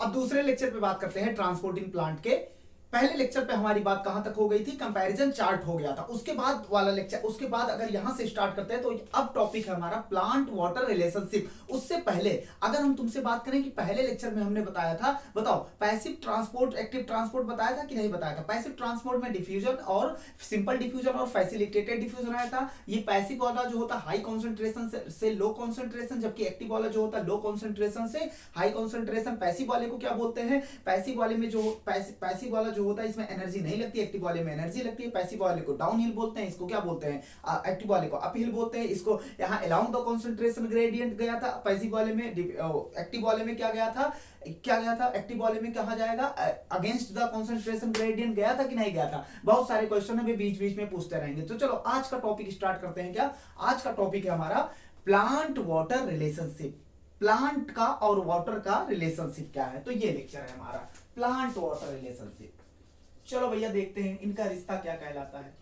अब दूसरे लेक्चर पे बात करते हैं ट्रांसपोर्टिंग प्लांट के। पहले लेक्चर पे हमारी बात कहां तक हो गई थी, कंपैरिजन चार्ट हो गया था। उसके बाद वाला लेक्चर, उसके बाद अगर यहां से स्टार्ट करते हैं तो अब टॉपिक है हमारा प्लांट वाटर रिलेशनशिप। उससे पहले अगर हम तुमसे बात करें कि पहले लेक्चर में हमने बताया था, बताओ पैसिव ट्रांसपोर्ट एक्टिव ट्रांसपोर्ट बताया था कि नहीं बताया था। पैसिव ट्रांसपोर्ट में डिफ्यूजन और सिंपल डिफ्यूजन और फैसिलिटेटेड डिफ्यूजन आया था। ये पैसिव वाला जो होता हाई कॉन्सेंट्रेशन से लो कॉन्सेंट्रेशन, जबकि एक्टिव वाला जो होता लो कॉन्सेंट्रेशन से हाई कॉन्सेंट्रेशन। पैसिव वाले को क्या बोलते हैं, पैसिव वाले में जो पैसिव वाला जो होता है इसमें एनर्जी नहीं लगती, एक्टिव वाले में एनर्जी लगती है। पैसिव वाले को डाउन हिल बोलते हैं, इसको क्या बोलते हैं, एक्टिव वाले को अप हिल बोलते हैं। इसको यहाँ अलोंग द कॉन्सेंट्रेशन ग्रेडियंट गया था पैसिव वाले में, एक्टिव वाले में क्या गया था, एक्टिव वाले में कहा जाएगा अगेंस्ट द कॉन्सेंट्रेशन ग्रेडियंट गया था कि नहीं गया था। बहुत सारे क्वेश्चन है बीच बीच में पूछते रहेंगे। तो चलो आज का टॉपिक स्टार्ट करते हैं। क्या आज का टॉपिक है हमारा प्लांट वाटर रिलेशनशिप। प्लांट का और वाटर का रिलेशनशिप क्या है, तो ये लेक्चर है हमारा प्लांट वाटर रिलेशनशिप। चलो भैया देखते हैं इनका रिश्ता क्या कहलाता है,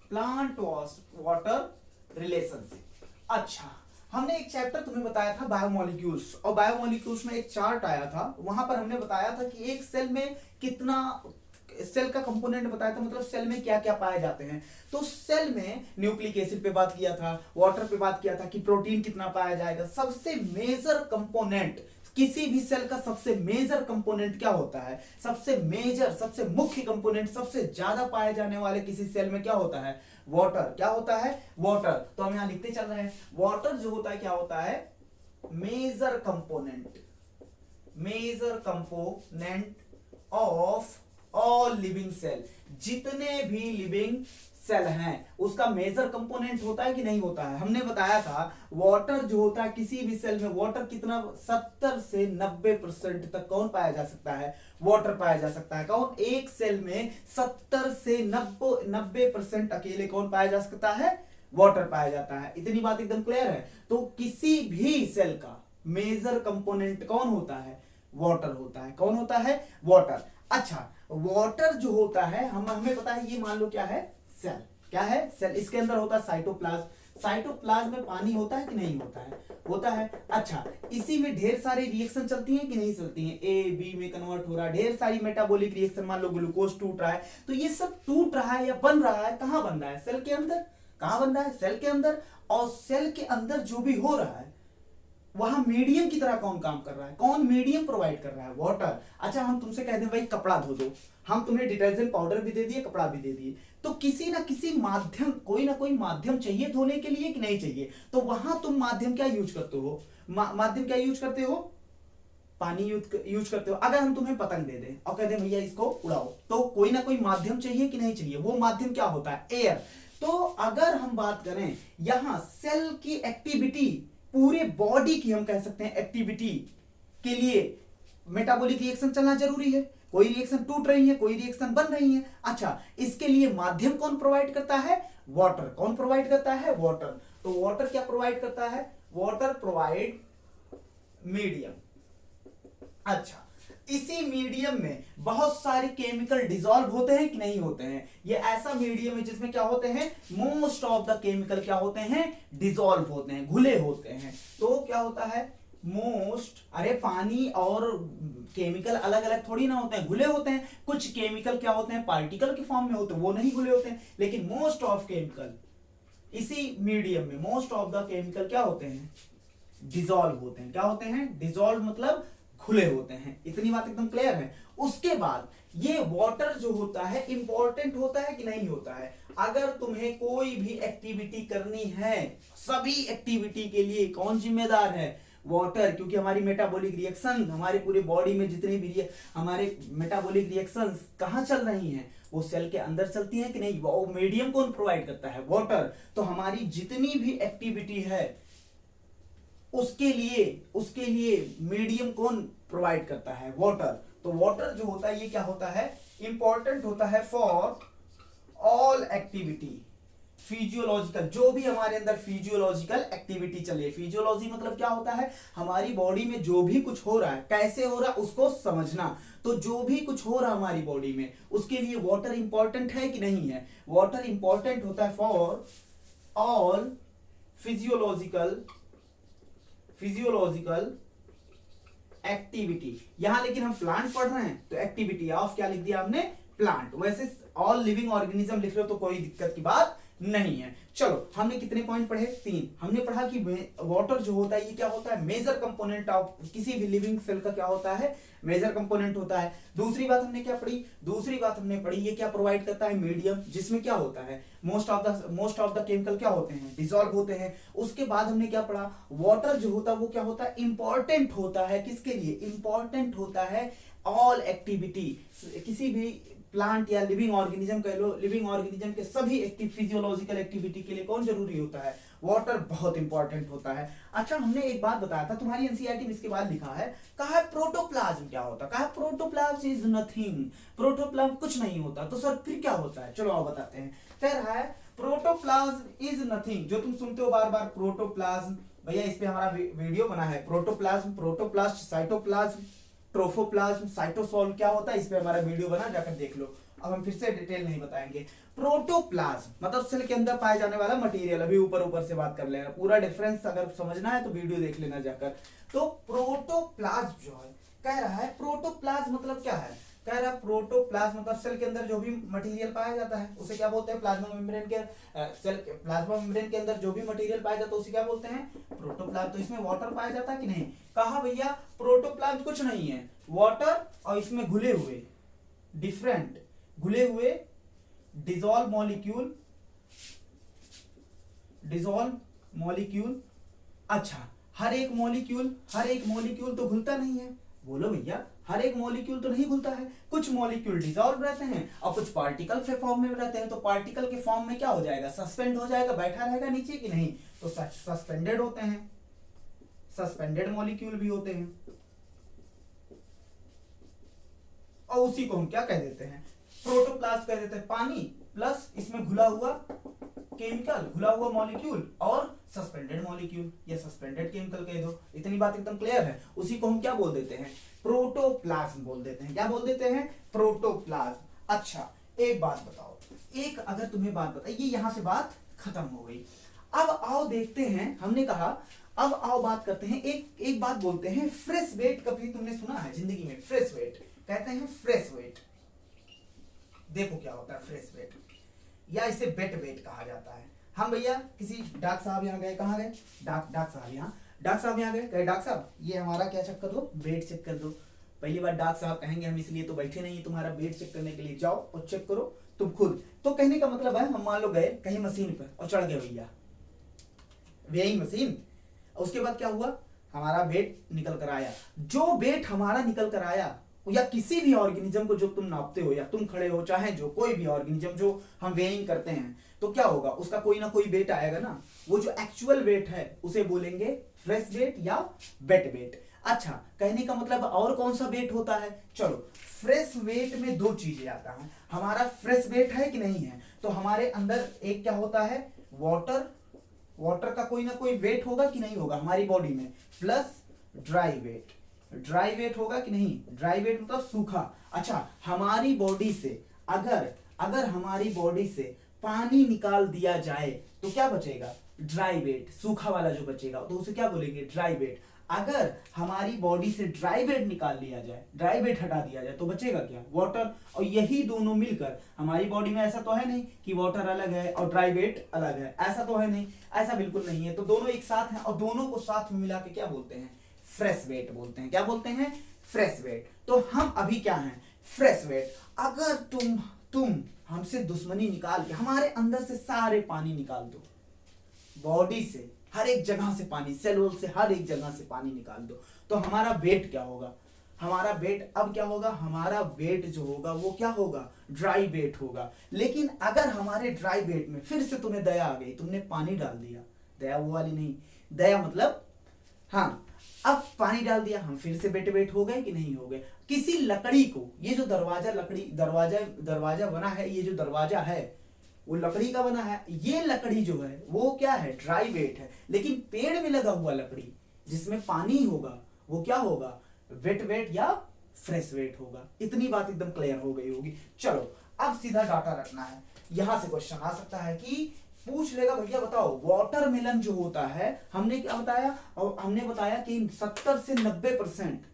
प्लांट वाटर रिलेशनशिप। अच्छा, हमने एक चैप्टर तुम्हें बताया था बायोमोलिक्यूल्स, और बायोमोलिक्यूल्स में एक चार्ट आया था। वहां पर हमने बताया था कि एक सेल में कितना, सेल का कंपोनेंट बताया था, मतलब सेल में क्या क्या पाए जाते हैं। तो सेल में न्यूक्लिक एसिड पे बात किया था, वाटर पे बात किया था कि प्रोटीन कितना पाया जाएगा। सबसे मेजर कंपोनेंट, किसी भी सेल का सबसे मेजर कंपोनेंट क्या होता है, सबसे मेजर, सबसे मुख्य कंपोनेंट, सबसे ज्यादा पाए जाने वाले किसी सेल में क्या होता है, वाटर। क्या होता है, वाटर। तो हम यहां लिखते चल रहे हैं, वाटर जो होता है क्या होता है, major component, major component of all living cell. जितने भी लिविंग सेल हैं उसका मेजर कंपोनेंट होता है कि नहीं होता है। हमने बताया था वाटर जो होता है किसी भी सेल में, वाटर कितना 70 से 90% तक कौन पाया जा सकता है, वाटर पाया जा सकता है। कौन, एक सेल में 70 से 90% अकेले कौन पाया जा सकता है, वाटर पाया जाता है। इतनी बात एकदम क्लियर है। तो किसी भी सेल का मेजर कंपोनेंट कौन होता है, वाटर होता है। कौन होता है, वाटर। अच्छा, वाटर जो होता है हमें पता है, ये मान लो क्या है, सेल। क्या है, सेल। इसके अंदर होता है साइटोप्लाज्म। साइटोप्लाज्म में पानी होता है कि नहीं होता है, होता है। अच्छा, इसी में ढेर सारी रिएक्शन चलती हैं कि नहीं चलती हैं, ए बी में कन्वर्ट हो रहा है, ढेर सारी मेटाबॉलिक रिएक्शन। मान लो ग्लूकोज टूट रहा है, तो ये सब टूट रहा है या बन रहा है, कहां बन रहा है, सेल के अंदर। कहां बन रहा है, सेल के अंदर। और सेल के अंदर जो भी हो रहा है वहां मीडियम की तरह कौन काम कर रहा है, कौन मीडियम प्रोवाइड कर रहा है, वाटर। अच्छा, हम तुमसे कहते हैं भाई कपड़ा धो दो, हम तुम्हें डिटर्जेंट पाउडर भी दे दिए, कपड़ा भी दे दिए, तो किसी ना किसी माध्यम, कोई ना कोई माध्यम चाहिए धोने के लिए कि नहीं चाहिए। तो वहां तुम माध्यम क्या यूज करते हो, माध्यम क्या यूज करते हो, पानी यूज करते हो। अगर हम तुम्हें पतंग दे दें और कह दें भैया इसको उड़ाओ, तो कोई ना कोई माध्यम चाहिए कि नहीं चाहिए। वो माध्यम क्या होता है, एयर। तो अगर हम बात करें यहां सेल की एक्टिविटी, पूरे बॉडी की हम कह सकते हैं एक्टिविटी के लिए मेटाबॉलिक रिएक्शन चलना जरूरी है। कोई रिएक्शन टूट रही है, कोई रिएक्शन बन रही है। अच्छा, इसके लिए माध्यम कौन प्रोवाइड करता है, वाटर। कौन प्रोवाइड करता है, वाटर। तो वाटर क्या प्रोवाइड करता है, वाटर प्रोवाइड मीडियम। अच्छा, इसी मीडियम में बहुत सारे केमिकल डिसॉल्व होते हैं कि नहीं होते हैं। ये ऐसा मीडियम है जिसमें क्या होते हैं, मोस्ट ऑफ द केमिकल क्या होते हैं, डिसॉल्व होते हैं, घुले होते हैं। तो क्या होता है, मोस्ट, अरे पानी और केमिकल अलग अलग थोड़ी ना होते हैं, घुले होते हैं। कुछ केमिकल क्या होते हैं, पार्टिकल के फॉर्म में होते हैं, वो नहीं घुले होते हैं। लेकिन मोस्ट ऑफ केमिकल इसी मीडियम में, मोस्ट ऑफ द केमिकल क्या होते हैं, डिसॉल्व होते हैं। क्या होते हैं, डिसॉल्व मतलब खुले होते हैं। इतनी बात एकदम क्लियर है। उसके बाद ये वाटर जो होता है इंपॉर्टेंट होता है कि नहीं होता है। अगर तुम्हें कोई भी एक्टिविटी करनी है, सभी एक्टिविटी के लिए कौन जिम्मेदार है, वाटर। क्योंकि हमारी मेटाबॉलिक रिएक्शन, हमारे पूरे बॉडी में जितनी भी हमारे मेटाबॉलिक रिएक्शन कहां चल रही हैं, वो सेल के अंदर चलती हैं कि नहीं। वो मीडियम कौन प्रोवाइड करता है, वाटर। तो हमारी जितनी भी एक्टिविटी है उसके लिए मीडियम कौन प्रोवाइड करता है, वाटर। तो वाटर जो होता है ये क्या होता है, इंपॉर्टेंट होता है फॉर ऑल एक्टिविटी फिजियोलॉजिकल। जो भी हमारे अंदर फिजियोलॉजिकल एक्टिविटी चले, फिजियोलॉजी मतलब क्या होता है, हमारी बॉडी में जो भी कुछ हो रहा है, कैसे हो रहा है उसको समझना। तो जो भी कुछ हो रहा है हमारी बॉडी में, उसके लिए वाटर इंपॉर्टेंट है कि नहीं है। वाटर इंपॉर्टेंट होता है फॉर ऑल फिजियोलॉजिकल एक्टिविटी। यहां लेकिन हम प्लांट पढ़ रहे हैं तो एक्टिविटी ऑफ क्या लिख दिया हमने, प्लांट। वैसे ऑल लिविंग ऑर्गेनिज्म लिख रहे हो तो कोई दिक्कत की बात नहीं है। चलो हमने कितने पॉइंट पढ़े, 3। हमने पढ़ा कि वाटर जो होता है ये क्या होता है, मेजर कंपोनेंट ऑफ किसी भी लिविंग सेल का क्या होता है, मेजर कंपोनेंट होता है। दूसरी बात हमने क्या पढ़ी, दूसरी बात हमने पढ़ी ये क्या प्रोवाइड करता है, मीडियम, जिसमें क्या होता है मोस्ट ऑफ द केमिकल क्या होते हैं, डिसॉल्व होते हैं। उसके बाद हमने क्या पढ़ा, वाटर जो होता है वो क्या होता है, इंपॉर्टेंट होता है किसके लिए, इंपॉर्टेंट होता है ऑल एक्टिविटी, किसी भी प्लांट या लिविंग ऑर्गेनिज्म कह लो, लिविंग ऑर्गेनिज्म के सभी एक्टिव फिजियोलॉजिकल एक्टिविटी के लिए कौन जरूरी होता है, वाटर बहुत इंपॉर्टेंट होता है। अच्छा हमने एक बात बताया था तुम्हारी एनसीईआरटी में, इसके बाद लिखा है, कहा है प्रोटोप्लाज्म क्या होता है, कहा प्रोटोप्लाज्म इज नथिंग, प्रोटोप्लाज्म कुछ नहीं होता। तो सर फिर क्या होता है, चलो आओ बताते हैं। कह रहा है प्रोटोप्लाज्म इज नथिंग, जो तुम सुनते हो बार बार प्रोटोप्लाज्म, भैया इस पे हमारा वीडियो बना है, प्रोटोप्लाज्म, प्रोटोप्लास्ट, साइटोप्लाज्म, ट्रोफोप्लाज्म, साइटोसोल क्या होता है, इस पे हमारा वीडियो बना, जाकर देख लो। अब हम फिर से डिटेल नहीं बताएंगे। प्रोटोप्लाज्म मतलब सेल के अंदर पाए जाने वाला मटेरियल, अभी ऊपर ऊपर से बात कर लेना, पूरा डिफरेंस अगर समझना है तो वीडियो देख लेना जाकर। तो प्रोटोप्लाज्म जो है, कह रहा है प्रोटोप्लाज्म मतलब क्या है, कह रहा है प्रोटोप्लाज्म मतलब सेल के अंदर जो भी मटेरियल पाया जाता है उसे क्या बोलते हैं, प्लाज्मा मेम्ब्रेन के सेल प्लाज्मा मेम्ब्रेन के अंदर जो भी मटेरियल पाया जाता है उसे क्या बोलते हैं, प्रोटोप्लाज्म। तो इसमें वाटर पाया जाता है कि नहीं, कहा भैया प्रोटोप्लाज्म कुछ नहीं है, वाटर और इसमें घुले हुए डिफरेंट घुले हुए डिसॉल्व मॉलिक्यूल। अच्छा हर एक मॉलिक्यूल तो घुलता नहीं है, बोलो भैया हर एक मॉलिक्यूल तो नहीं घुलता है, कुछ मॉलिक्यूल डिसॉल्व रहते हैं और कुछ पार्टिकल के फॉर्म में रहते हैं। तो पार्टिकल के फॉर्म में क्या हो जाएगा, सस्पेंड हो जाएगा, बैठा रहेगा नीचे कि नहीं, तो सस्पेंडेड होते हैं, सस्पेंडेड मॉलिक्यूल भी होते हैं। और उसी को हम क्या कह देते हैं, प्रोटोप्लाज्म कह देते हैं। पानी प्लस इसमें घुला हुआ केमिकल, घुला हुआ मॉलिक्यूल और सस्पेंडेड मॉलिक्यूल या सस्पेंडेड केमिकल कह दो। इतनी बात एकदम क्लियर है। उसी को हम क्या बोल देते हैं, प्रोटोप्लाज्म बोल देते हैं। क्या बोल देते हैं, प्रोटोप्लाज्म। अच्छा एक बात बताओ, एक अगर तुम्हें बात बताइए, ये यहां से बात खत्म हो गई। अब आओ देखते हैं, हमने कहा अब आओ बात करते हैं, एक बात बोलते हैं, फ्रेश वेट। कभी तुमने सुना है जिंदगी में फ्रेश वेट, कहते हैं फ्रेश वेट। देखो क्या होता है फ्रेश वेट, या इसे बेट वेट कहा जाता है। हम भैया किसी डॉक्टर साहब यहाँ गए, कहाँ गए, डॉक्टर साहब यहाँ गए, कहे डॉक्टर साहब ये हमारा क्या चेक कर दो, वेट चेक कर दो। पहली बार डॉक्टर साहब कहेंगे हम इसलिए तो बैठे नहीं, तुम्हारा वेट चेक करने के लिए, जाओ और चेक करो तुम खुद। तो कहने का मतलब है हम मान लो गए कहीं मशीन पर और चढ़ गए भैया वेइंग मशीन, उसके बाद क्या हुआ, हमारा वेट निकल कर आया। जो वेट हमारा निकल कर आया, या किसी भी ऑर्गेनिज्म को जो तुम नापते हो, या तुम खड़े हो, चाहे जो कोई भी ऑर्गेनिज्म जो हम वेइंग करते हैं, तो क्या होगा, उसका कोई ना कोई वेट आएगा ना। वो जो एक्चुअल वेट है उसे बोलेंगे फ्रेश वेट या बेट वेट। अच्छा कहने का मतलब और कौन सा वेट होता है, चलो फ्रेश वेट में दो चीजें आता है। हमारा फ्रेश वेट है कि नहीं है, तो हमारे अंदर एक क्या होता है, वाटर का कोई ना कोई वेट होगा कि नहीं होगा हमारी बॉडी में, प्लस ड्राई वेट होगा कि नहीं, ड्राई वेट मतलब सूखा। अच्छा हमारी बॉडी से अगर हमारी बॉडी से पानी निकाल दिया जाए तो क्या बचेगा, ड्राई वेट, सूखा वाला जो बचेगा तो उसे क्या बोलेंगे, ड्राई वेट। अगर हमारी बॉडी से ड्राई वेट निकाल लिया जाए, ड्राई वेट हटा दिया जाए तो बचेगा क्या, वाटर। और यही दोनों मिलकर हमारी बॉडी में, ऐसा तो है नहीं कि वाटर अलग है और ड्राई वेट अलग है, ऐसा तो है नहीं, ऐसा बिल्कुल नहीं है। तो दोनों एक साथ हैं और दोनों को साथ में मिला के क्या बोलते हैं, फ्रेश वेट बोलते हैं। क्या बोलते हैं, फ्रेश वेट। तो हम अभी क्या हैं, फ्रेश वेट। अगर तुम हमसे दुश्मनी निकाल के हमारे अंदर से सारे पानी निकाल दो, बॉडी से हर एक जगह से पानी, सेल से हर एक जगह से पानी निकाल दो, तो हमारा वेट क्या होगा, हमारा वेट अब क्या होगा, हमारा वेट जो होगा वो क्या होगा, ड्राई वेट होगा। लेकिन अगर हमारे ड्राई वेट में फिर से तुम्हें दया आ गई, तुमने पानी डाल दिया, दया वो वाली नहीं, दया मतलब हाँ अब पानी डाल दिया, हम फिर से वेट हो गए कि नहीं हो गए। किसी लकड़ी को, ये जो दरवाजा बना है, ये जो दरवाजा है वो लकड़ी का बना है, ये लकड़ी जो है वो क्या है, ड्राई वेट है। लेकिन पेड़ में लगा हुआ लकड़ी जिसमें पानी होगा वो क्या होगा, वेट वेट या फ्रेश वेट होगा। इतनी बात एकदम क्लियर हो गई होगी। चलो अब सीधा डाटा रखना है, यहां से क्वेश्चन आ सकता है कि पूछ लेगा भैया बताओ वाटरमेलन जो होता है, हमने क्या बताया, और हमने बताया कि 70 से 90%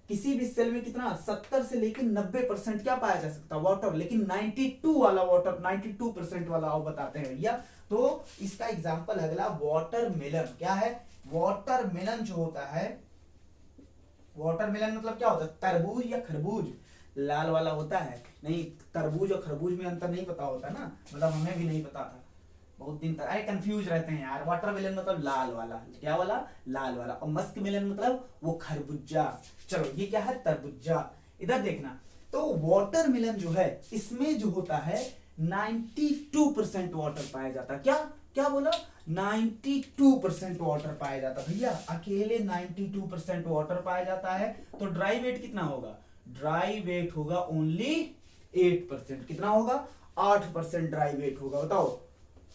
किसी भी सेल में कितना 70 से लेकर 90% क्या पाया जा सकता है, वाटर। लेकिन 92 वाला वाटर, 92% वाला आप बताते हैं भैया। तो इसका एग्जांपल अगला वाटरमेलन। क्या है? वाटरमेलन जो होता है, वाटरमेलन मतलब क्या होता है? तरबूज या खरबूज? लाल वाला होता है नहीं, तरबूज और खरबूज में अंतर नहीं पता होता ना, मतलब हमें भी नहीं पता था बहुत दिन तक, अरे कंफ्यूज रहते हैं यार। वाटरमेलन मतलब लाल वाला, क्या वाला? लाल वाला। और मस्क मेलन मतलब वो खरबूजा। चलो ये क्या है? तरबूजा। इधर देखना, तो वाटरमेलन जो है इसमें जो होता है 92% वाटर पाया जाता है। क्या क्या बोला? 92% वाटर पाया जाता है भैया, अकेले 92% वाटर पाया जाता है। तो ड्राई वेट कितना होगा? ड्राई वेट होगा ओनली 8%। कितना होगा? 8% ड्राई वेट होगा। बताओ,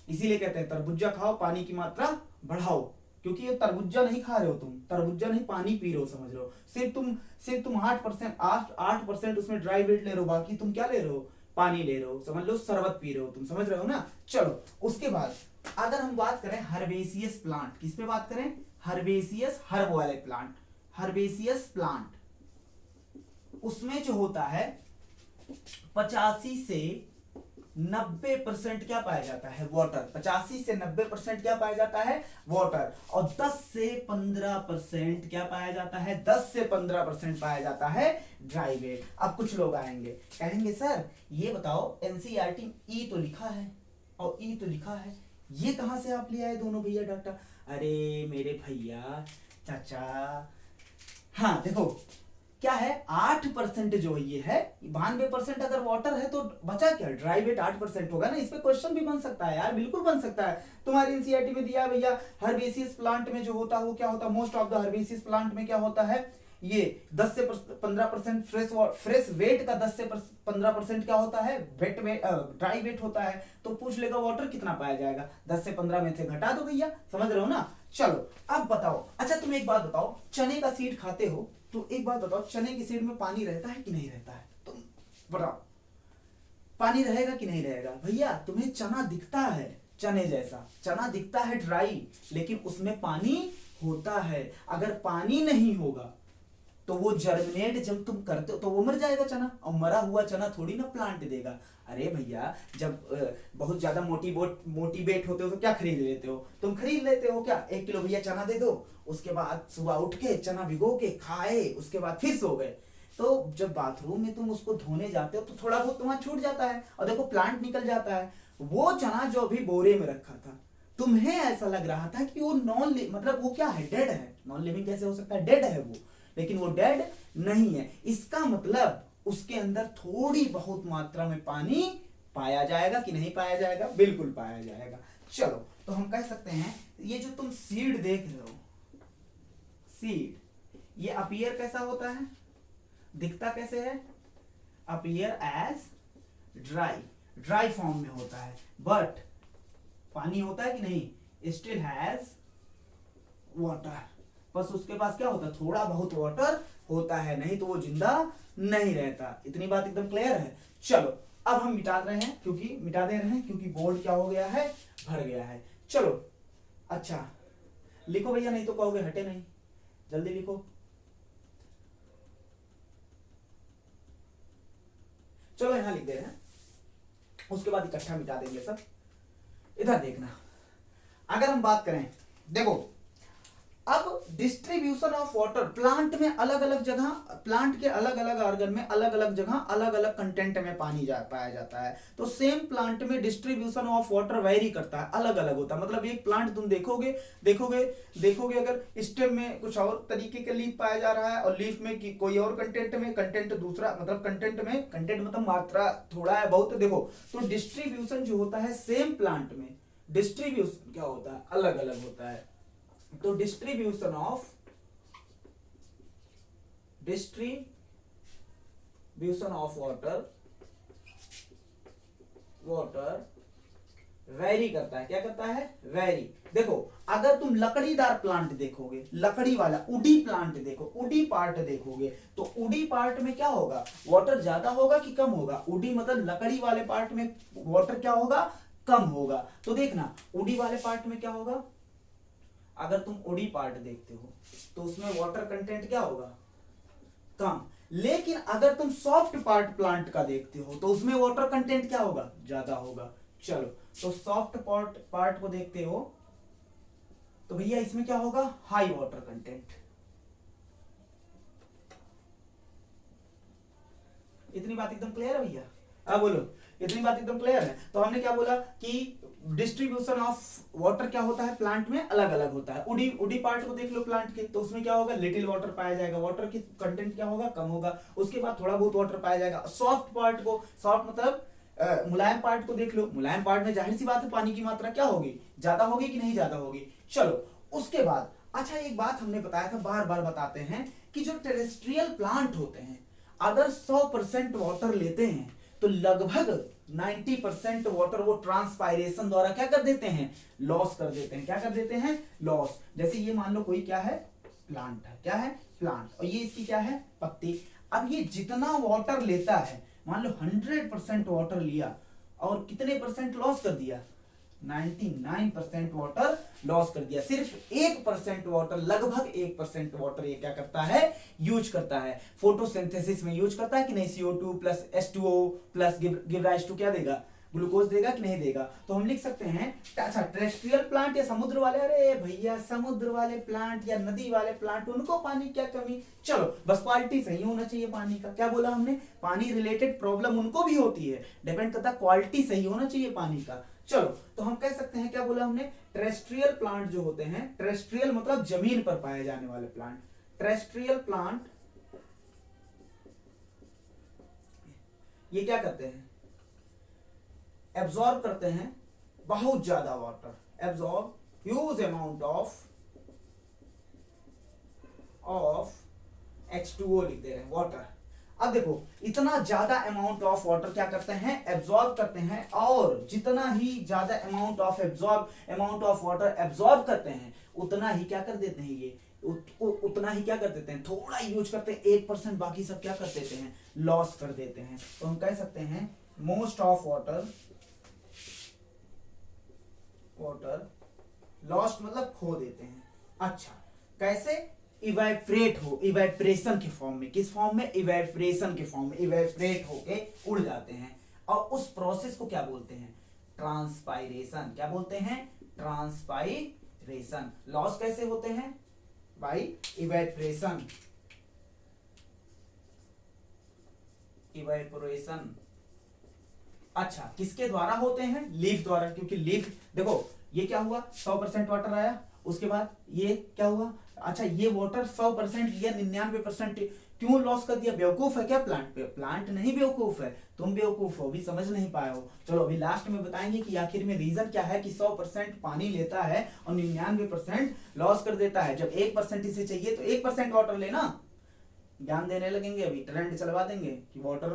इसीलिए कहते हैं तरबूजा खाओ, पानी की मात्रा बढ़ाओ। क्योंकि ये तरबूजा नहीं खा रहे हो तुम, तरबूजा नहीं पानी पी रहे हो, समझ रहे हो? सिर्फ तुम 8% उसमें ड्राई वेट ले रहे हो, बाकी तुम क्या ले रहे हो? पानी ले रहे हो, समझ लो शरबत पी रहे हो तुम, समझ रहे हो ना? चलो उसके बाद अगर हम बात करें हर्बेसियस प्लांट, किस पे बात करें? हर्बेसियस, हर्ब वाले प्लांट, हर्बेसियस प्लांट, उसमें जो होता है 85 से 90% क्या पाया जाता है? वाटर। 85 से 90% क्या पाया जाता है? वाटर। और 10 से 15% क्या पाया जाता है? 10 से 15% पाया जाता है ड्राई वेट। अब कुछ लोग आएंगे कहेंगे सर ये बताओ एनसीईआरटी ई तो लिखा है और ई तो लिखा है, ये कहां से आप ले आए दोनों भैया डाटा? अरे मेरे भैया चाचा, हाँ देखो क्या है, 8% जो ये है, 92% अगर वाटर है तो बचा क्या? ड्राई वेट 8% होगा ना। इस पे क्वेश्चन भी बन सकता है यार, बिल्कुल बन सकता है। तुम्हारी एनसीईआरटी में दिया भैया हर्बेसियस प्लांट में जो होता है वो क्या होता है? Most of the herbaceous plant में क्या होता है? ये 10 से 15% फ्रेश वेट का 10 से 15% क्या होता है? वेट ड्राई वेट होता है। तो पूछ लेगा वाटर कितना पाया जाएगा? 10 से 15 में से घटा दो भैया, समझ रहे हो ना? चलो अब बताओ, अच्छा तुम एक बात बताओ, चने का सीड खाते हो तो एक बात बताओ, चने की सीड में पानी रहता है कि नहीं रहता है? तुम बताओ, पानी रहेगा कि नहीं रहेगा? भैया तुम्हें चना दिखता है चने जैसा, चना दिखता है ड्राई, लेकिन उसमें पानी होता है। अगर पानी नहीं होगा तो वो जर्मिनेट जब तुम करते हो तो वो मर जाएगा चना, और मरा हुआ चना थोड़ी ना प्लांट देगा। अरे भैया जब बहुत ज्यादा मोटिवेट होते हो तो क्या खरीद लेते हो? तुम खरीद लेते हो क्या? 1 किलो भैया चना दे दो, उसके बाद सुबह उठ के चना भिगो के खाए, उसके बाद फिर सो गए। तो जब बाथरूम में तुम उसको धोने जाते हो तो थोड़ा बहुत तुम्हारा छूट जाता है और देखो प्लांट निकल जाता है। वो चना जो अभी बोरे में रखा था, तुम्हें ऐसा लग रहा था कि वो मतलब वो क्या है? डेड है। नॉन लिविंग कैसे हो सकता है? डेड है वो, लेकिन वो डेड नहीं है। इसका मतलब उसके अंदर थोड़ी बहुत मात्रा में पानी पाया जाएगा कि नहीं पाया जाएगा? बिल्कुल पाया जाएगा। चलो तो हम कह सकते हैं ये जो तुम सीड देख रहे हो, सीड, ये अपीयर कैसा होता है? दिखता कैसे है? अपीयर एज ड्राई फॉर्म में होता है, बट पानी होता है कि नहीं? Still has water. बस उसके पास क्या होता है? थोड़ा बहुत वाटर होता है, नहीं तो वो जिंदा नहीं रहता। इतनी बात एकदम क्लियर है। चलो अब हम मिटा दे रहे हैं क्योंकि बोर्ड क्या हो गया है? भर गया है। चलो अच्छा लिखो भैया, नहीं तो कहोगे हटे नहीं, जल्दी लिखो। चलो यहां लिख दे रहे हैं, उसके बाद इकट्ठा मिटा देंगे सब। इधर देखना, अगर हम बात करें, देखो अब डिस्ट्रीब्यूशन ऑफ वाटर प्लांट में अलग अलग जगह, प्लांट के अलग अलग ऑर्गन में अलग अलग जगह अलग अलग कंटेंट में पानी पाया जाता है। तो सेम प्लांट में डिस्ट्रीब्यूशन ऑफ वाटर वेरी करता है, अलग अलग होता है। मतलब एक प्लांट तुम देखोगे अगर स्टेम में कुछ और तरीके के लीफ पाया जा रहा है और लीफ में कोई और कंटेंट दूसरा, मतलब कंटेंट मतलब मात्रा थोड़ा है बहुत, देखो तो डिस्ट्रीब्यूशन जो होता है सेम प्लांट में, डिस्ट्रीब्यूशन क्या होता है? अलग अलग होता है। तो डिस्ट्रीब्यूशन ऑफ वाटर वेरी करता है। क्या करता है? वेरी। देखो अगर तुम लकड़ीदार प्लांट देखोगे, लकड़ी वाला उडी प्लांट देखो, उडी पार्ट देखोगे, तो उडी पार्ट में क्या होगा? वाटर ज्यादा होगा कि कम होगा? उडी मतलब लकड़ी वाले पार्ट में वाटर क्या होगा? कम होगा। तो देखना उडी वाले पार्ट में क्या होगा? अगर तुम उडी पार्ट देखते हो तो उसमें वाटर कंटेंट क्या होगा? कम। लेकिन अगर तुम सॉफ्ट पार्ट प्लांट का देखते हो तो उसमें वाटर कंटेंट क्या होगा, ज्यादा होगा। चलो तो सॉफ्ट पार्ट को देखते हो तो भैया इसमें क्या होगा, हाई वाटर कंटेंट। इतनी बात एकदम क्लियर है भैया? अब बोलो, इतनी बात एकदम क्लियर है? तो हमने क्या बोला कि डिस्ट्रीब्यूशन ऑफ वाटर क्या होता है प्लांट में, अलग अलग होता है। उडी पार्ट को देख लो प्लांट के, तो उसमें क्या होगा, लिटिल वाटर पाया जाएगा, वाटर की कंटेंट क्या होगा, कम होगा। उसके बाद थोड़ा बहुत वाटर पाया जाएगा। सॉफ्ट पार्ट को, सॉफ्ट मतलब मुलायम पार्ट को देख लो, मुलायम पार्ट में जाहिर सी बात है पानी की मात्रा क्या होगी, ज्यादा होगी कि नहीं ज्यादा होगी। चलो उसके बाद अच्छा एक बात हमने बताया था, बार बार बताते हैं कि जो टेरेस्ट्रियल प्लांट होते हैं अगर 100% वाटर लेते हैं तो लगभग 90% वाटर वो ट्रांसपायरेशन द्वारा क्या कर देते हैं, लॉस कर देते हैं। क्या कर देते हैं, लॉस। जैसे ये मान लो कोई क्या है, प्लांट है, क्या है, प्लांट, और ये इसकी क्या है, पत्ती। अब ये जितना वाटर लेता है, मान लो 100% वाटर लिया और कितने परसेंट लॉस कर दिया, 99% वाटर लॉस कर दिया। सिर्फ 1% वाटर, लगभग 1% वाटर ये क्या करता है, यूज करता है, फोटोसिंथेसिस में यूज करता है कि नहीं। CO2 plus H2O plus give rise to क्या देगा, ग्लूकोज देगा कि नहीं देगा। तो हम लिख सकते हैं अच्छा टेरेस्ट्रियल प्लांट या समुद्र वाले, अरे भैया समुद्र वाले प्लांट या नदी वाले प्लांट उनको पानी क्या कमी, चलो बस क्वालिटी सही होना चाहिए पानी का। क्या बोला हमने, पानी रिलेटेड प्रॉब्लम उनको भी होती है, डिपेंड करता है क्वालिटी सही होना चाहिए पानी का। चलो तो हम कह सकते हैं क्या बोला हमने, टेरेस्ट्रियल प्लांट जो होते हैं, टेरेस्ट्रियल मतलब जमीन पर पाए जाने वाले प्लांट, टेरेस्ट्रियल प्लांट ये क्या करते हैं, एब्जॉर्ब करते हैं बहुत ज्यादा water, absorb huge amount of H2O लिख दे रहे हैं, वाटर। अब देखो इतना ज्यादा अमाउंट ऑफ वाटर क्या करते हैं, एब्जॉर्ब करते हैं, और जितना ही ज्यादा अमाउंट ऑफ वाटर एब्जॉर्ब करते हैं उतना ही क्या कर देते हैं, ये उतना ही क्या कर देते हैं, थोड़ा यूज करते हैं 1%, बाकी सब क्या कर देते हैं, लॉस कर देते हैं। तो हम कह सकते हैं मोस्ट ऑफ वाटर लॉस्ट मतलब खो देते हैं। अच्छा कैसे, इवेपोरेट हो, इवेपोरेशन के फॉर्म में, किस फॉर्म में, इवेपोरेशन के फॉर्म में, इवेपोरेट होके उड़ जाते हैं। और उस प्रोसेस को क्या बोलते हैं, ट्रांसपायरेशन। क्या बोलते हैं, ट्रांसपायरेशन। लॉस कैसे होते हैं, बाय इवेपोरेशन, इवेपोरेशन। अच्छा किसके द्वारा होते हैं, लीफ द्वारा, क्योंकि लीफ देखो ये क्या हुआ, 100% वाटर आया, उसके बाद ये क्या हुआ, अच्छा ये वाटर 100% लिया, 99% क्यों लॉस कर दिया, बेवकूफ है क्या प्लांट पे, प्लांट नहीं बेवकूफ है, तुम बेवकूफ हो, भी समझ नहीं पाए हो। चलो अभी लास्ट में बताएंगे कि आखिर में रीजन क्या है कि 100% पानी लेता है और 99% लॉस कर देता है। जब 1% इसे चाहिए तो 1% वाटर लेना, ज्ञान देने लगेंगे, अभी ट्रेंड चलवा देंगे कि वाटर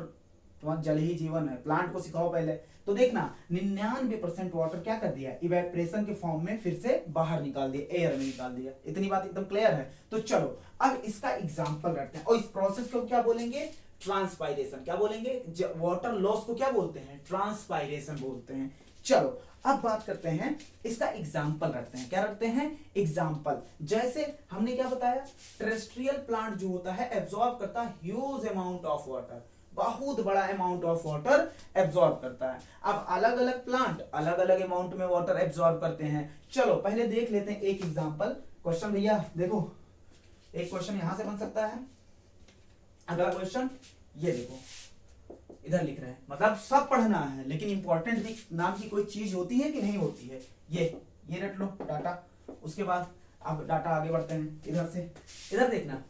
तुम्हारा जल ही जीवन है, प्लांट को सिखाओ पहले। तो देखना 99% वाटर क्या कर दिया, इवेपोरेशन के फॉर्म में फिर से बाहर निकाल दिया, एयर में निकाल दिया। इतनी बात एकदम क्लियर है? तो चलो अब इसका एग्जांपल रखते हैं, और इस प्रोसेस को क्या बोलेंगे, ट्रांसपायरेशन। क्या बोलेंगे, वाटर लॉस को क्या बोलते हैं, ट्रांसपायरेशन बोलते हैं। चलो अब बात करते हैं, इसका एग्जाम्पल रखते हैं। क्या रखते हैं, एग्जाम्पल। जैसे हमने क्या बताया, टेरेस्ट्रियल प्लांट जो होता है एब्जॉर्ब करता है ह्यूज अमाउंट ऑफ वाटर, बहुत बड़ा अमाउंट ऑफ वाटर एब्जॉर्ब करता है। अब अलग अलग प्लांट अलग अलग अमाउंट में वाटर एब्जॉर्ब करते हैं। चलो पहले देख लेते हैं एक एग्जांपल क्वेश्चन। भैया देखो एक क्वेश्चन यहां से बन सकता है, अगला क्वेश्चन ये देखो इधर लिख रहे हैं, मतलब सब पढ़ना है, लेकिन इंपॉर्टेंट नाम की कोई चीज होती है कि नहीं होती है। ये रट लो डाटा, उसके बाद अब डाटा आगे बढ़ते हैं इधर से। इधर देखना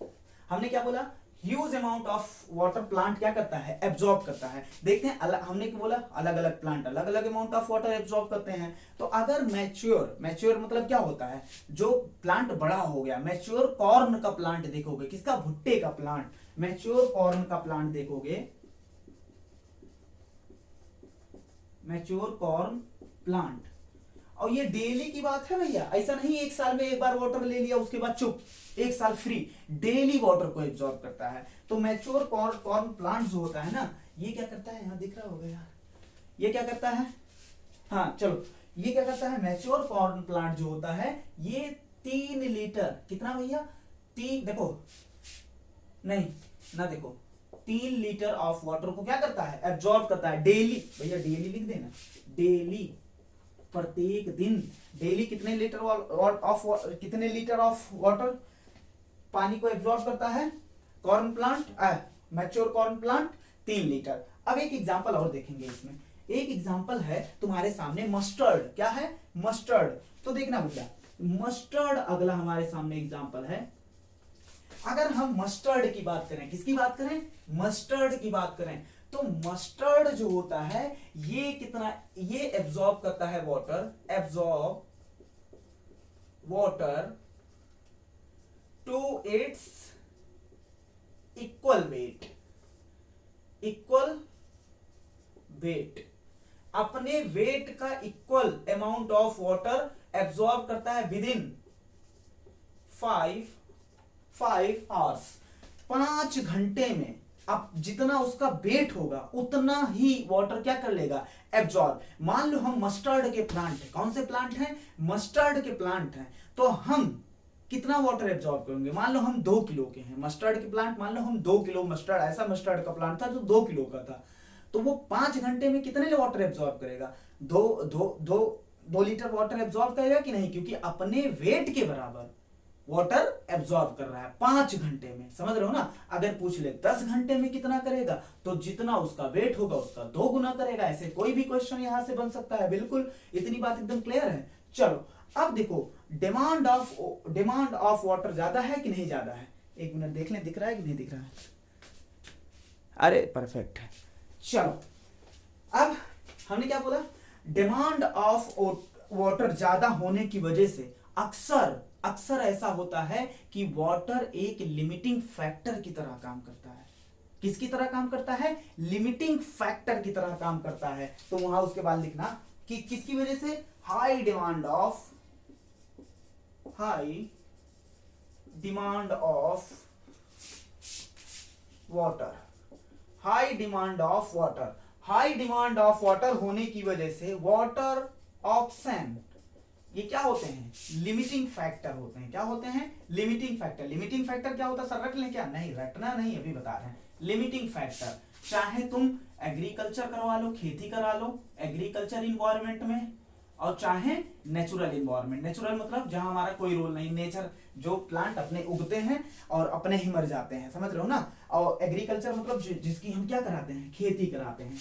हमने क्या बोला, huge amount of water plant क्या करता है, एब्जॉर्ब करता है। देखते हैं हमने क्या बोला, अलग अलग प्लांट अलग अलग अमाउंट ऑफ वाटर एब्जॉर्ब करते हैं। तो अगर मैच्योर मतलब क्या होता है, जो प्लांट बड़ा हो गया, मैच्योर कॉर्न का प्लांट देखोगे, किसका, भुट्टे का प्लांट, मैच्योर कॉर्न का प्लांट देखोगे, मैच्योर कॉर्न प्लांट, और ये डेली की बात है भैया, ऐसा नहीं एक साल में एक बार वाटर ले लिया उसके बाद चुप, एक साल फ्री, डेली वाटर को एब्जॉर्ब करता है। तो मैच्योर कॉर्न प्लांट जो होता है ना, ये क्या करता है, यहां दिख रहा होगा यार, ये क्या करता है, हाँ चलो ये क्या करता है, मैच्योर कॉर्न प्लांट जो होता है ये 3 लीटर, कितना भैया, 3, देखो नहीं ना देखो 3 लीटर ऑफ वाटर को क्या करता है, एब्जॉर्ब करता है डेली। भैया डेली लिख देना, डेली, प्रत्येक दिन। डेली कितने लीटर ऑफ वाटर पानी को एब्जॉर्ब करता है corn plant, mature corn plant? 3 litre. अब एक एग्जांपल और देखेंगे इसमें। एक एग्जांपल है तुम्हारे सामने मस्टर्ड। क्या है? मस्टर्ड। तो देखना बेटा, मस्टर्ड अगला हमारे सामने एग्जांपल है। अगर हम मस्टर्ड की बात करें, किसकी बात करें? मस्टर्ड की बात करें, तो मस्टर्ड जो होता है ये कितना, ये एब्जॉर्ब करता है water, absorb water to its equal weight, equal weight, अपने वेट का equal amount of water absorb करता है विद इन 5 आवर्स। 5 घंटे में अब जितना उसका वेट होगा उतना ही वाटर क्या कर लेगा, एब्जॉर्ब। मान लो हम मस्टर्ड के प्लांट है, कौन से प्लांट हैं? मस्टर्ड के प्लांट हैं, तो हम कितना वाटर एब्जॉर्ब करेंगे? मान लो हम 2 किलो के हैं मस्टर्ड के प्लांट, मान लो हम 2 किलो मस्टर्ड, ऐसा मस्टर्ड का प्लांट था जो 2 किलो का था, तो वो 5 घंटे में कितने वाटर एब्जॉर्ब करेगा? 2 लीटर वाटर एब्जॉर्ब करेगा कि नहीं? क्योंकि अपने वेट के बराबर वाटर एब्जॉर्ब कर रहा है 5 घंटे में। समझ रहे हो ना? अगर पूछ ले 10 घंटे में कितना करेगा, तो जितना उसका वेट होगा उसका 2 गुना करेगा। ऐसे कोई भी क्वेश्चन यहां से बन सकता है। बिल्कुल, इतनी बात एकदम क्लियर है। चलो अब देखो, डिमांड ऑफ वाटर ज्यादा है कि नहीं ज्यादा है? एक मिनट देख लें, दिख रहा है कि नहीं दिख रहा है? अरे परफेक्ट है। चलो अब हमने क्या बोला, डिमांड ऑफ वाटर ज्यादा होने की वजह से अक्सर ऐसा होता है कि वाटर एक लिमिटिंग फैक्टर की तरह काम करता है। किसकी तरह काम करता है? लिमिटिंग फैक्टर की तरह काम करता है। तो वहां उसके बाद लिखना कि किसकी वजह से, high demand of water, high demand of water होने की वजह से वाटर ऑप्शन, ये क्या होते हैं? लिमिटिंग फैक्टर होते हैं। क्या होते हैं? Limiting factor. लिमिटिंग फैक्टर क्या होता है? सर रट लें क्या? नहीं, रटना नहीं, अभी बता रहे हैं। लिमिटिंग फैक्टर, चाहे तुम एग्रीकल्चर करवा लो, खेती करा लो एग्रीकल्चर इन्वायरमेंट में, और चाहे नेचुरल इन्वायरमेंट। नेचुरल मतलब जहां हमारा कोई रोल नहीं, नेचर, जो प्लांट अपने उगते हैं और अपने ही मर जाते हैं। समझ रहे हो ना? और एग्रीकल्चर मतलब जिसकी हम क्या कराते हैं, खेती कराते हैं।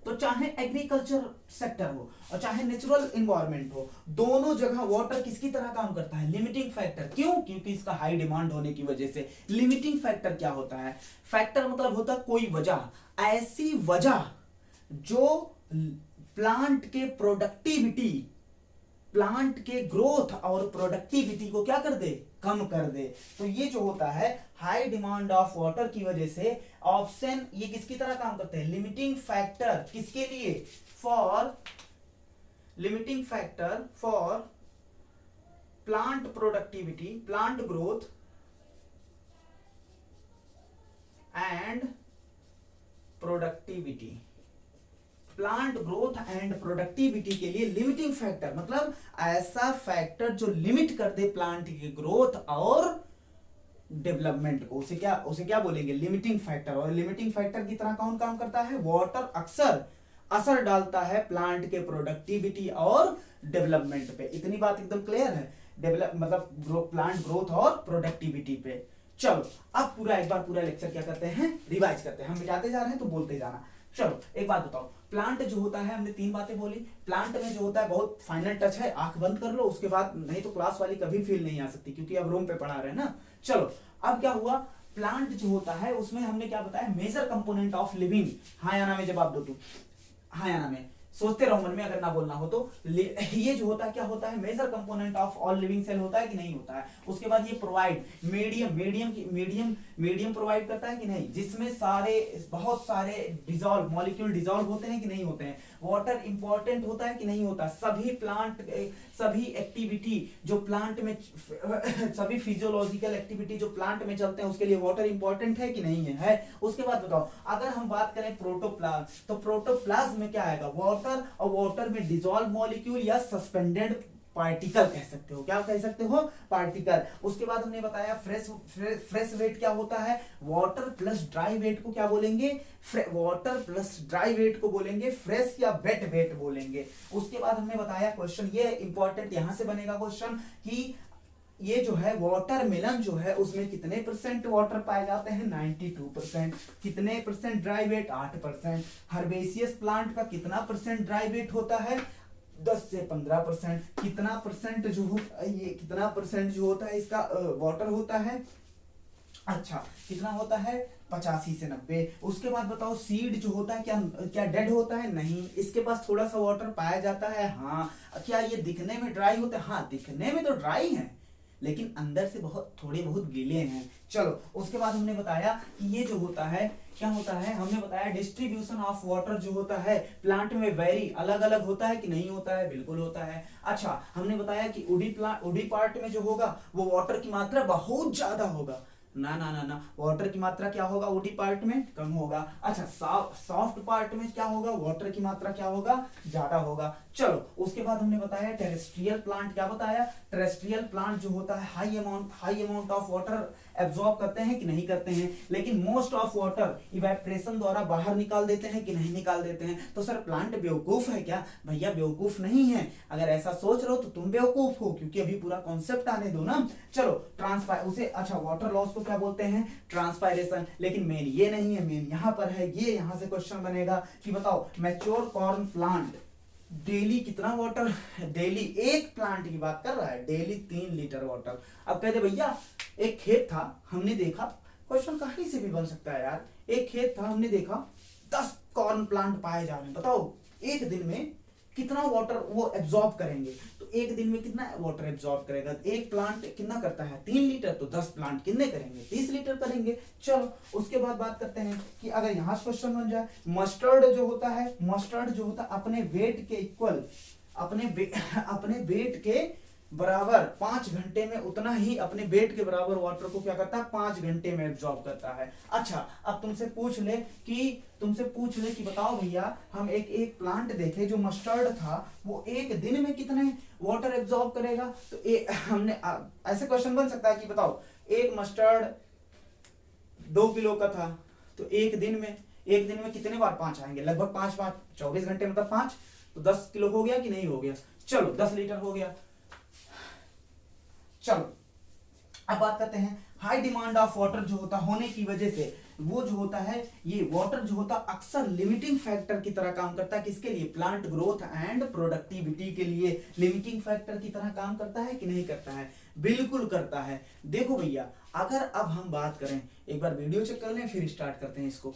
तो चाहे एग्रीकल्चर सेक्टर हो और चाहे नेचुरल इन्वायरमेंट हो, दोनों जगह वाटर किसकी तरह काम करता है? Limiting factor. क्यों? क्योंकि इसका हाई डिमांड होने की वजह से। लिमिटिंग फैक्टर क्या होता है? फैक्टर मतलब होता है कोई वजह, ऐसी वजह जो प्लांट के प्रोडक्टिविटी, प्लांट के ग्रोथ और प्रोडक्टिविटी को क्या कर दे? कम कर दे। तो ये जो होता है हाई डिमांड ऑफ वाटर की वजह से ऑप्शन, ये किसकी तरह काम करते हैं? Limiting factor. किसके लिए? For limiting factor for plant productivity, plant growth and productivity. Plant growth and productivity के लिए लिमिटिंग फैक्टर मतलब ऐसा फैक्टर जो लिमिट कर दे प्लांट की ग्रोथ और डेवलपमेंट को, उसे क्या बोलेंगे? Limiting factor. और लिमिटिंग फैक्टर की तरह कौन काम करता है? वाटर अक्सर असर डालता है प्लांट के प्रोडक्टिविटी और डेवलपमेंट पे। इतनी बात एकदम क्लियर है? डेवलप मतलब प्लांट ग्रोथ और प्रोडक्टिविटी पे। चलो अब पूरा एक बार पूरा लेक्चर क्या करते हैं, रिवाइज करते हैं। हम मिटाते जा रहे हैं तो बोलते जाना। चलो एक बात बताओ, प्लांट जो होता है, हमने 3 बातें बोली। प्लांट में जो होता है बहुत फाइनल टच है, आंख बंद कर लो, उसके बाद नहीं तो क्लास वाली कभी फील नहीं आ सकती, क्योंकि अब रूम पे पढ़ा रहे हैं ना। चलो अब क्या हुआ, प्लांट जो होता है उसमें हमने क्या बताया, मेजर कंपोनेंट ऑफ लिविंग। हाँ या ना में जवाब दो तू, हाँ या ना में, सोचते रहो मन में, अगर ना बोलना हो तो। ये जो होता है क्या होता है, major component of all living cell होता है कि नहीं होता है। उसके बाद ये प्रोवाइड मीडियम प्रोवाइड करता है कि नहीं, जिसमें बहुत सारे मॉलिक्यूल डिसॉल्व होते हैं कि नहीं होते हैं। वाटर इंपॉर्टेंट होता है कि नहीं होता। सभी एक्टिविटी जो प्लांट में सभी फिजियोलॉजिकल एक्टिविटी जो प्लांट में चलते हैं उसके लिए वाटर इंपॉर्टेंट है कि नहीं है। उसके बाद बताओ, अगर हम बात करें प्रोटोप्लाज्म, तो प्रोटोप्लाज्म में क्या आएगा, वाटर, और वाटर में डिसॉल्व मॉलिक्यूल या सस्पेंडेड पार्टिकल कह सकते हो। क्या कह सकते हो? पार्टिकल। उसके बाद हमने बताया फ्रेश वेट क्या होता है? वाटर प्लस ड्राई वेट को क्या बोलेंगे? वाटर प्लस ड्राई वेट को बोलेंगे फ्रेश या वेट वेट बोलेंगे। उसके बाद हमने बताया क्वेश्चन, ये इंपॉर्टेंट यहां से बनेगा क्वेश्चन कि ये जो है वाटरमेलन जो है उसमें कितने परसेंट वाटर पाए जाते हैं? 92%। कितने percent dry weight? 8%। Herbaceous plant का कितना परसेंट ड्राई वेट होता है? 10 से 15%। कितना परसेंट जो होता है, ये कितना परसेंट जो होता है इसका वाटर होता है? अच्छा, कितना होता है? 85 से 90। उसके बाद बताओ सीड जो होता है क्या क्या डेड होता है? नहीं, इसके पास थोड़ा सा वाटर पाया जाता है। हाँ, क्या ये दिखने में ड्राई होते हैं? हाँ, दिखने में तो ड्राई है लेकिन अंदर से बहुत थोड़े बहुत गीले हैं। चलो, उसके बाद हमने बताया कि ये जो होता है क्या होता है? हमने बताया डिस्ट्रीब्यूशन ऑफ वाटर जो होता है प्लांट में वेरी अलग अलग होता है कि नहीं होता है? बिल्कुल होता है। अच्छा, हमने बताया कि उडी पार्ट में जो होगा वो वाटर की मात्रा बहुत ज्यादा होगा। ना ना ना ना, वाटर की मात्रा क्या होगा? उडी पार्ट में कम होगा। अच्छा, सॉफ्ट पार्ट में क्या होगा? वाटर की मात्रा क्या होगा? ज्यादा होगा। चलो, उसके बाद हमने बताया टेरेस्ट्रियल प्लांट। क्या बताया? टेरेस्ट्रियल प्लांट जो होता है high amount of water absorb करते हैं कि नहीं करते हैं, लेकिन मोस्ट ऑफ वाटर इवेपोरेशन द्वारा बाहर निकाल देते हैं कि नहीं निकाल देते हैं। तो सर प्लांट बेवकूफ है क्या? भैया बेवकूफ नहीं है। अगर ऐसा सोच रहे हो तो तुम बेवकूफ हो, क्योंकि अभी पूरा कॉन्सेप्ट आने दो ना। चलो, अच्छा, वाटर लॉस को क्या बोलते हैं? ट्रांसपायरेशन। लेकिन मेन ये नहीं है, मेन यहाँ पर है। ये यहाँ से क्वेश्चन बनेगा कि बताओ मैच्योर कॉर्न प्लांट डेली कितना वाटर? डेली, एक प्लांट की बात कर रहा है, डेली 3 लीटर वाटर। अब कहते भैया एक खेत था, हमने देखा, क्वेश्चन कहीं से भी बन सकता है यार। एक खेत था, हमने देखा 10 कॉर्न प्लांट पाए जा रहे हैं। बताओ एक दिन में कितना वाटर वो एब्जॉर्ब करेंगे? तो एक दिन में कितना वाटर एब्जॉर्ब करेगा? एक प्लांट कितना करता है? 3 लीटर। तो 10 प्लांट कितने करेंगे? 30 लीटर करेंगे। चलो, उसके बाद बात करते हैं कि अगर यहां से क्वेश्चन बन जाए, मस्टर्ड जो होता है अपने वेट के इक्वल, अपने वेट के बराबर 5 घंटे में उतना ही अपने वेट के बराबर वाटर को क्या करता है? 5 घंटे में एब्जॉर्ब करता है। अच्छा, अब तुमसे पूछ ले कि बताओ भैया, हम एक प्लांट देखे जो मस्टर्ड था, वो एक दिन में कितने वाटर एब्जॉर्ब करेगा? तो हमने ऐसे क्वेश्चन बन सकता है कि बताओ एक मस्टर्ड 2 किलो का था, तो एक दिन में कितने बार 5 आएंगे? लगभग 5 24 घंटे मतलब 5, तो 10 किलो हो गया कि नहीं हो गया? चलो, 10 लीटर हो गया। चलो, अब बात करते हैं हाई डिमांड ऑफ वाटर जो होता होने की वजह से वो जो होता है, ये वाटर जो होता अक्सर लिमिटिंग फैक्टर की तरह काम करता है। किसके लिए? प्लांट ग्रोथ एंड प्रोडक्टिविटी के लिए लिमिटिंग फैक्टर की तरह काम करता है कि नहीं करता है? बिल्कुल करता है। देखो भैया, अगर अब हम बात करें, एक बार वीडियो चेक कर लें फिर स्टार्ट करते हैं इसको।